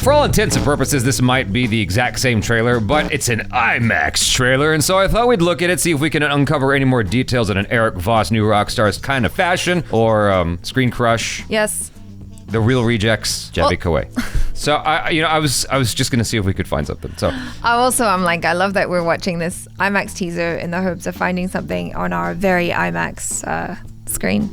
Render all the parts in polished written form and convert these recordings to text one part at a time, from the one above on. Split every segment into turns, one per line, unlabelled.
For all intents and purposes, this might be the exact same trailer, but it's an IMAX trailer, and so I thought we'd look at it, see if we can uncover any more details in an Erik Voss New Rockstars kind of fashion, or Screen Crush.
Yes.
The Real Rejects, JABY, KOAY. So I was just gonna see if we could find something. So
I love that we're watching this IMAX teaser in the hopes of finding something on our very IMAX screen.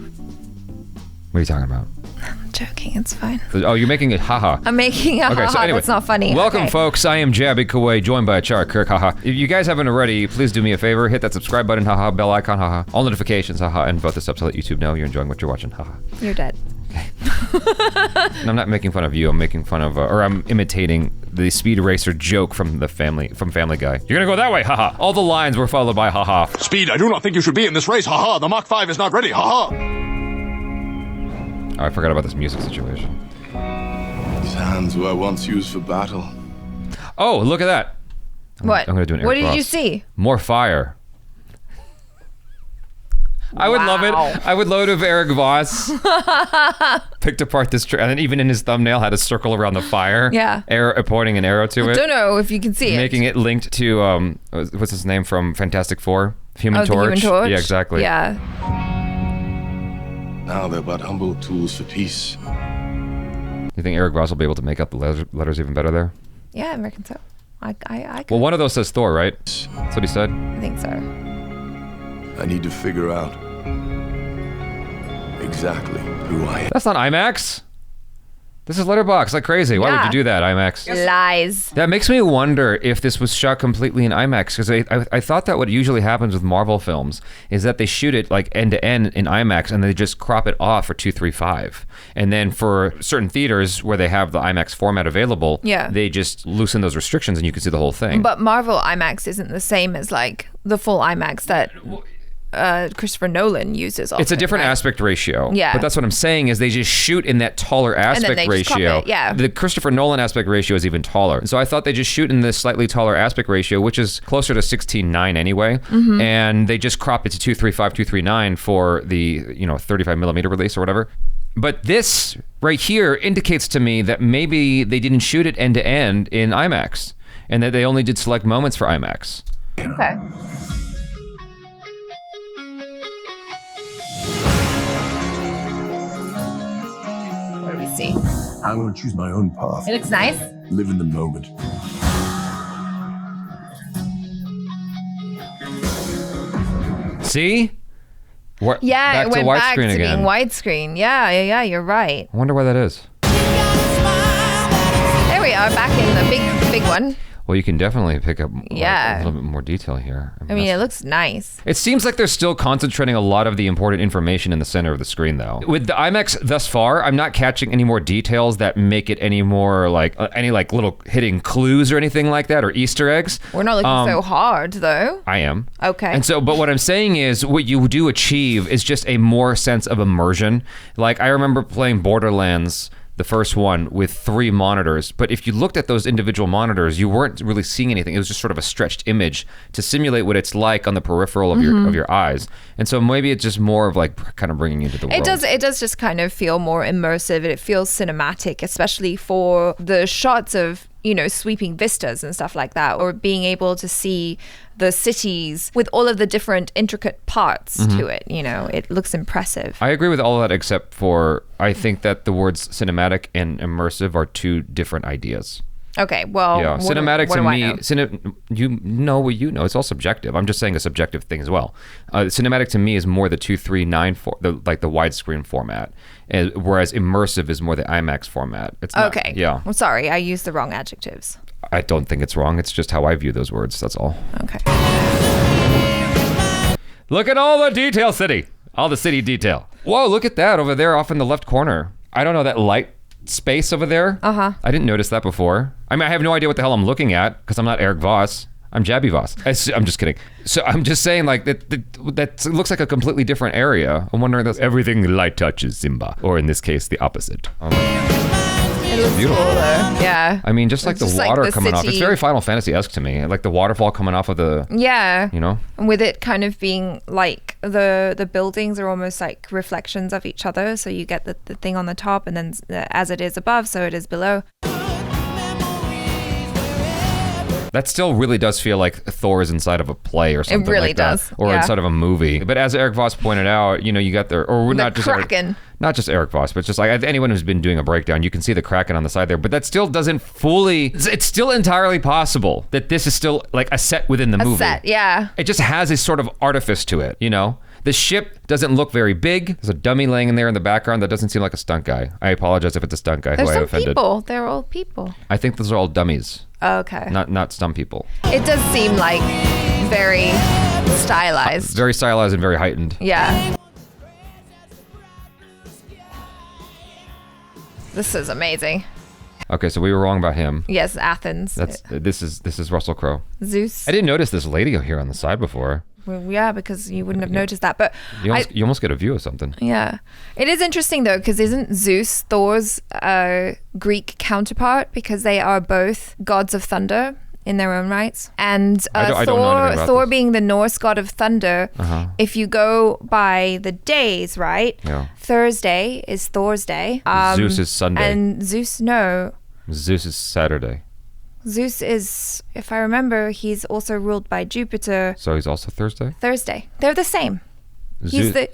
What are you talking about?
I'm joking, it's fine.
Oh, you're making it haha.
I'm making a haha,
so anyway,
that's not funny.
Welcome,
okay.
folks. I am JABY, KOAY, joined by ACHARA, KIRK, haha. If you guys haven't already, please do me a favor. Hit that subscribe button, haha, bell icon, haha. All notifications, haha, and vote this up to let YouTube know you're enjoying what you're watching, haha.
You're dead.
And I'm not making fun of you. I'm making fun of, or I'm imitating the Speed Racer joke from Family Guy. You're gonna go that way, haha. All the lines were followed by haha.
Speed, I do not think you should be in this race, haha. The Mach 5 is not ready, haha.
Oh, I forgot about this music situation.
These hands were once used for battle.
Oh, look at that.
What?
I'm gonna do an Erik
What did
Voss.
you see?
More fire. I would love it. I would love it if Erik Voss picked apart this trailer, and then even in his thumbnail had a circle around the fire.
Yeah.
Pointing an arrow to it.
I don't know if you can see
Making it linked to, what's his name from Fantastic Four? Human Torch.
The Human Torch?
Yeah, exactly.
Yeah.
Now they're but humble tools for peace.
You think Erik Voss will be able to make out the letters even better there?
Yeah, I reckon so. I
Well, one of those says Thor, right? That's what he said.
I think so.
I need to figure out exactly who I am.
That's not IMAX. This is Letterboxd like crazy. Why would
Yeah.
you do that, IMAX?
Lies.
That makes me wonder if this was shot completely in IMAX, because I thought that what usually happens with Marvel films is that they shoot it like end to end in IMAX and they just crop it off for 2.35. And then for certain theaters where they have the IMAX format available,
Yeah.
they just loosen those restrictions and you can see the whole thing.
But Marvel IMAX isn't the same as like the full IMAX that Christopher Nolan uses. Often,
it's a different
right?
aspect ratio.
Yeah.
But that's what I'm saying is they just shoot in that taller aspect
they just crop
ratio.
it, yeah.
The Christopher Nolan aspect ratio is even taller. So I thought they just shoot in this slightly taller aspect ratio, which is closer to 16:9 anyway.
Mm-hmm.
And they just crop it to 235, 239 for the 35 millimeter release or whatever. But this right here indicates to me that maybe they didn't shoot it end to end in IMAX and that they only did select moments for IMAX.
Okay. What do we see?
I'm going to choose my own path.
It looks nice.
Live in the moment.
See?
Yeah,
back
it went
to widescreen
back to
again.
being widescreen. Yeah, you're right.
I wonder why that is.
There we are, back in the big one.
Well, you can definitely pick up
Yeah.
a little bit more detail here.
I mean, it looks nice.
It seems like they're still concentrating a lot of the important information in the center of the screen, though. With the IMAX thus far, I'm not catching any more details that make it any more like any like little hidden clues or anything like that or Easter eggs.
We're not looking so hard, though.
I am.
Okay.
And so, but what I'm saying is what you do achieve is just a more sense of immersion. Like I remember playing Borderlands, the first one, with 3 monitors, but if you looked at those individual monitors, you weren't really seeing anything. It was just sort of a stretched image to simulate what it's like on the peripheral of your eyes. And so maybe it's just more of like kind of bringing you into the world.
It does just kind of feel more immersive. It feels cinematic, especially for the shots of, sweeping vistas and stuff like that, or being able to see the cities with all of the different intricate parts to it. It looks impressive.
I agree with all of that except for I think that the words cinematic and immersive are 2 different ideas.
Okay, well,
Yeah, cinematic
what
to
do I
me,
know?
you know what you know. It's all subjective. I'm just saying a subjective thing as well. Cinematic to me is more the 2:3:9 the widescreen format, whereas immersive is more the IMAX format. It's not,
Okay.
Yeah.
Well, sorry, I used the wrong adjectives.
I don't think it's wrong. It's just how I view those words. That's all.
Okay.
Look at all the detail, city. All the city detail. Whoa! Look at that over there, off in the left corner. I don't know that light space over there.
Uh-huh.
I didn't notice that before. I mean, I have no idea what the hell I'm looking at because I'm not Erik Voss. I'm JABY Voss. I'm just kidding. So I'm just saying, like, that looks like a completely different area. I'm wondering if everything light touches Simba, or in this case, the opposite.
It looks
beautiful.
cool, though. Yeah.
I mean, just like the
Just like
water
the
coming off. It's
city.
very Final Fantasy-esque to me. Like the waterfall coming off of the,
Yeah.
And
with it kind of being like the buildings are almost like reflections of each other. So you get the thing on the top and then as it is above, so it is below.
That still really does feel like Thor is inside of a play or something
really
like that.
does,
Or
yeah.
inside of a movie. But as Erik Voss pointed out, you know, you got the, or not just
Kraken.
not just Erik Voss, but just like anyone who's been doing a breakdown, you can see the Kraken on the side there. But that still doesn't fully, it's still entirely possible that this is still like a set within the movie.
A set, yeah.
It just has a sort of artifice to it, you know? The ship doesn't look very big. There's a dummy laying in there in the background that doesn't seem like a stunt guy. I apologize if it's a stunt guy
There's
who I
some
offended.
people. They're all people.
I think those are all dummies,
Okay.
not stunt people.
It does seem like very stylized.
Very stylized and very heightened.
Yeah. This is amazing.
Okay, so we were wrong about him.
Yes, Athens.
This is Russell Crowe.
Zeus.
I didn't notice this lady here on the side before.
Well, yeah, because you wouldn't have noticed that. But
You almost get a view of something.
yeah, it is interesting though, because isn't Zeus Thor's Greek counterpart? Because they are both gods of thunder in their own rights. And
I don't know anything about
Thor
this.
being the Norse god of thunder, if you go by the days, right?
Yeah.
Thursday is Thor's day.
Zeus is Sunday.
And Zeus
Zeus is Saturday.
Zeus is, if I remember, he's also ruled by Jupiter.
So he's also Thursday?
Thursday. They're the same.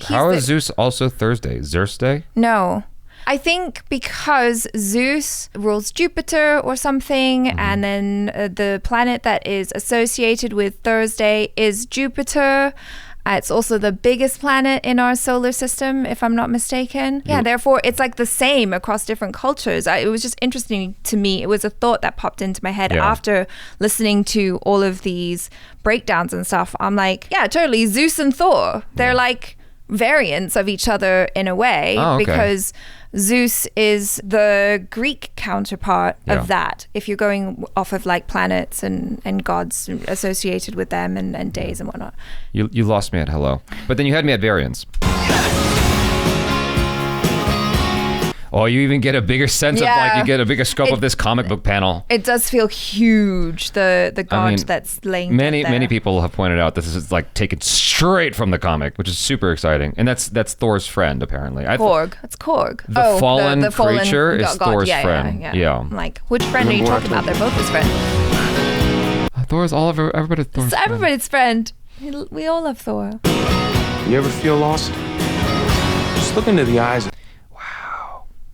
How is Zeus also Thursday? Thursday?
No. I think because Zeus rules Jupiter or something, and then the planet that is associated with Thursday is Jupiter. It's also the biggest planet in our solar system, if I'm not mistaken. Yeah, therefore, it's like the same across different cultures. It was just interesting to me. It was a thought that popped into my head after listening to all of these breakdowns and stuff. I'm like, yeah, totally. Zeus and Thor, they're like variants of each other in a way, because Zeus is the Greek counterpart of that, if you're going off of like planets and gods associated with them and days and whatnot.
You lost me at hello. But then you had me at variance. Oh, you even get a bigger sense of like, you get a bigger scope of this comic book panel.
It does feel huge, the god that's laying
many
there.
Many people have pointed out this is like taken straight from the comic, which is super exciting. And that's Thor's friend, apparently.
Korg. It's Korg.
The fallen creature is Thor's friend. Yeah.
I'm like, which friend are you talking about? They're both his friend.
Thor's everybody's Thor's friend.
Everybody's friend. We all love Thor.
You ever feel lost? Just look into the eyes.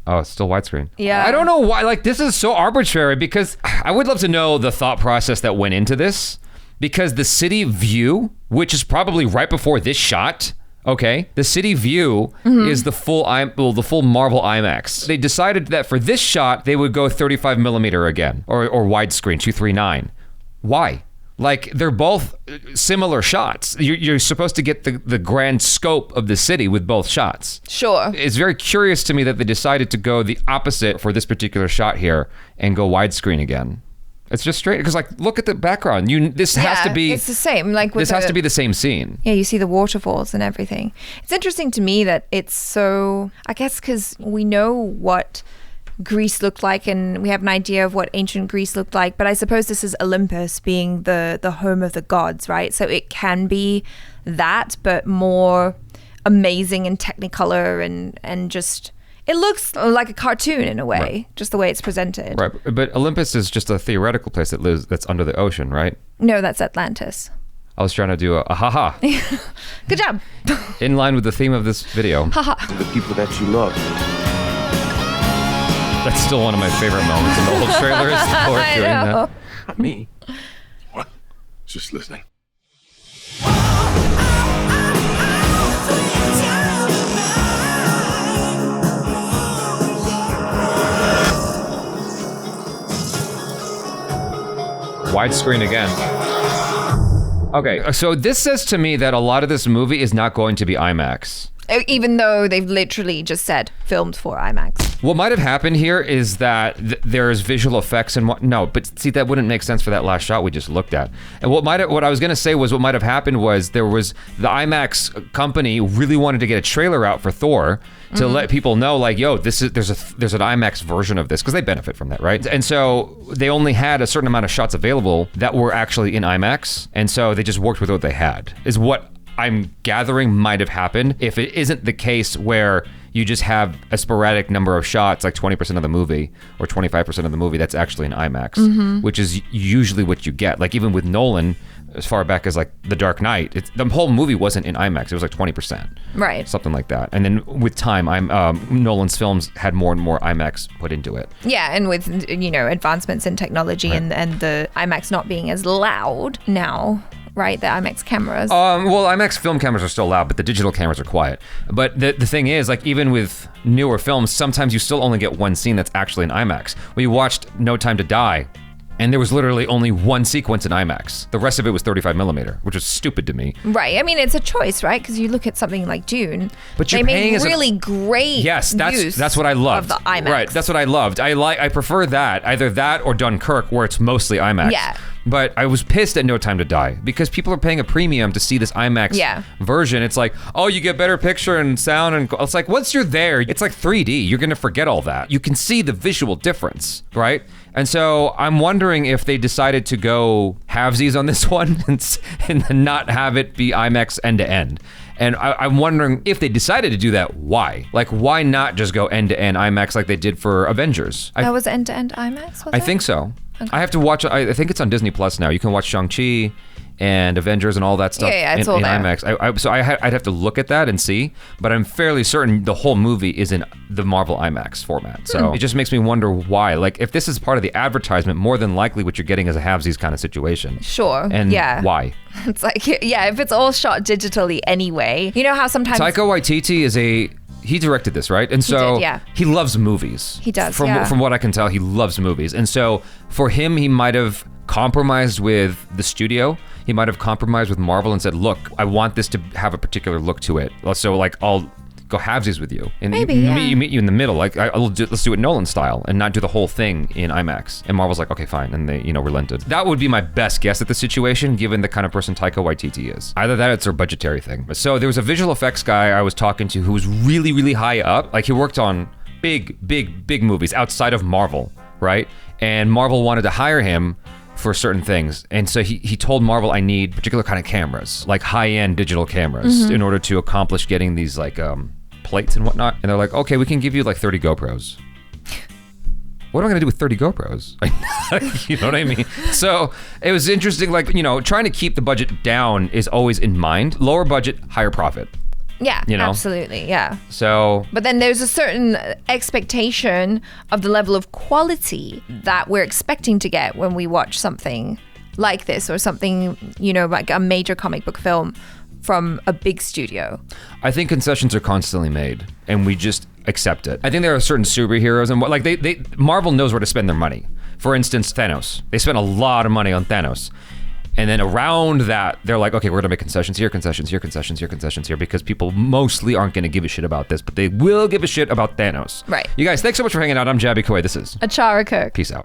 Oh, it's still widescreen.
Yeah.
I don't know why, like, this is so arbitrary, because I would love to know the thought process that went into this, because the city view, which is probably right before this shot, okay, the city view is the full Marvel IMAX. They decided that for this shot, they would go 35 millimeter again, or widescreen, 239. Why? Like, they're both similar shots. You're supposed to get the grand scope of the city with both shots.
Sure.
It's very curious to me that they decided to go the opposite for this particular shot here and go widescreen again. It's just straight, because like, look at the background. This has to be.
It's the same. Like with
this has to be the same scene.
Yeah, you see the waterfalls and everything. It's interesting to me that it's so. I guess because we know what Greece looked like, and we have an idea of what ancient Greece looked like, but I suppose this is Olympus being the home of the gods, right? So it can be that, but more amazing and technicolor and just it looks like a cartoon in a way, just the way it's presented.
Right, but Olympus is just a theoretical place that's under the ocean, right?
No, that's Atlantis.
I was trying to do a ha-ha.
Good job.
In line with the theme of this video.
The people that you love.
That's still one of my favorite moments in the whole trailer is Thor
I
doing
know.
that.
Not me.
What? Just listening.
Widescreen again. Okay, so this says to me that a lot of this movie is not going to be IMAX.
Even though they've literally just said filmed for IMAX.
What might have happened here is that there's visual effects and no, but see, that wouldn't make sense for that last shot we just looked at. And what I was gonna say was what might have happened was there was the IMAX company really wanted to get a trailer out for Thor to let people know, like, yo, there's an IMAX version of this, because they benefit from that, right? And so they only had a certain amount of shots available that were actually in IMAX, and so they just worked with what they had, is what I'm gathering might have happened. If it isn't the case where you just have a sporadic number of shots, like 20% of the movie or 25% of the movie that's actually in IMAX, which is usually what you get. Like even with Nolan, as far back as like The Dark Knight, the whole movie wasn't in IMAX. It was like 20%.
Right.
Something like that. And then with time, Nolan's films had more and more IMAX put into it.
Yeah, and with, advancements in technology and the IMAX not being as loud now, right? The IMAX cameras.
Well, IMAX film cameras are still loud, but the digital cameras are quiet. But the thing is, like, even with newer films, sometimes you still only get one scene that's actually in IMAX. We watched No Time to Die, and there was literally only one sequence in IMAX. The rest of it was 35 millimeter, which is stupid to me.
Right. I mean, it's a choice, right? Because you look at something like Dune.
But you're
they
paying
made
as
really great
that's what I loved.
Of the IMAX.
Right. That's what I loved. I prefer that, either that or Dunkirk, where it's mostly IMAX.
Yeah.
But I was pissed at No Time to Die because people are paying a premium to see this IMAX version. It's like, oh, you get better picture and sound, and it's like, once you're there, it's like 3D. You're gonna forget all that. You can see the visual difference, right? And so I'm wondering if they decided to go halvesies on this one and not have it be IMAX end to end. And I'm wondering if they decided to do that, why? Like, why not just go end to end IMAX like they did for Avengers?
That was end to end IMAX, was
I
it?
think so.
Okay.
I have to watch. I think it's on Disney Plus now. You can watch Shang-Chi and Avengers and all that stuff
it's
in
all there.
IMAX. I'd have to look at that and see, but I'm fairly certain the whole movie is in the Marvel IMAX format. So it just makes me wonder why. Like, if this is part of the advertisement, more than likely what you're getting is a halvesies kind of situation.
Sure.
And why?
It's like, if it's all shot digitally anyway. You know how sometimes...
Taika Waititi he directed this, right? And so he loves movies.
He does,
From what I can tell, he loves movies. And so for him, he might have compromised with the studio. He might have compromised with Marvel and said, look, I want this to have a particular look to it. So like, I'll go halvesies with you. And
Maybe,
meet you in the middle. Like, let's do it Nolan style and not do the whole thing in IMAX. And Marvel's like, okay, fine. And they, relented. That would be my best guess at the situation, given the kind of person Taika Waititi is. Either that or it's a budgetary thing. So there was a visual effects guy I was talking to who was really, really high up. Like, he worked on big movies outside of Marvel, right? And Marvel wanted to hire him for certain things. And so he told Marvel, I need particular kind of cameras, like high-end digital cameras, in order to accomplish getting these like plates and whatnot. And they're like, okay, we can give you like 30 GoPros. What am I gonna do with 30 GoPros? You know what I mean? So it was interesting, like, trying to keep the budget down is always in mind. Lower budget, higher profit.
Yeah, absolutely, yeah.
So...
But then there's a certain expectation of the level of quality that we're expecting to get when we watch something like this, or something, like a major comic book film from a big studio.
I think concessions are constantly made, and we just accept it. I think there are certain superheroes, and like Marvel knows where to spend their money. For instance, Thanos. They spent a lot of money on Thanos. And then around that, they're like, okay, we're gonna make concessions here, concessions here, concessions here, concessions here, because people mostly aren't gonna give a shit about this, but they will give a shit about Thanos.
Right.
You guys, thanks so much for hanging out. I'm JABY, KOAY. This is
ACHARA, KIRK.
Peace out.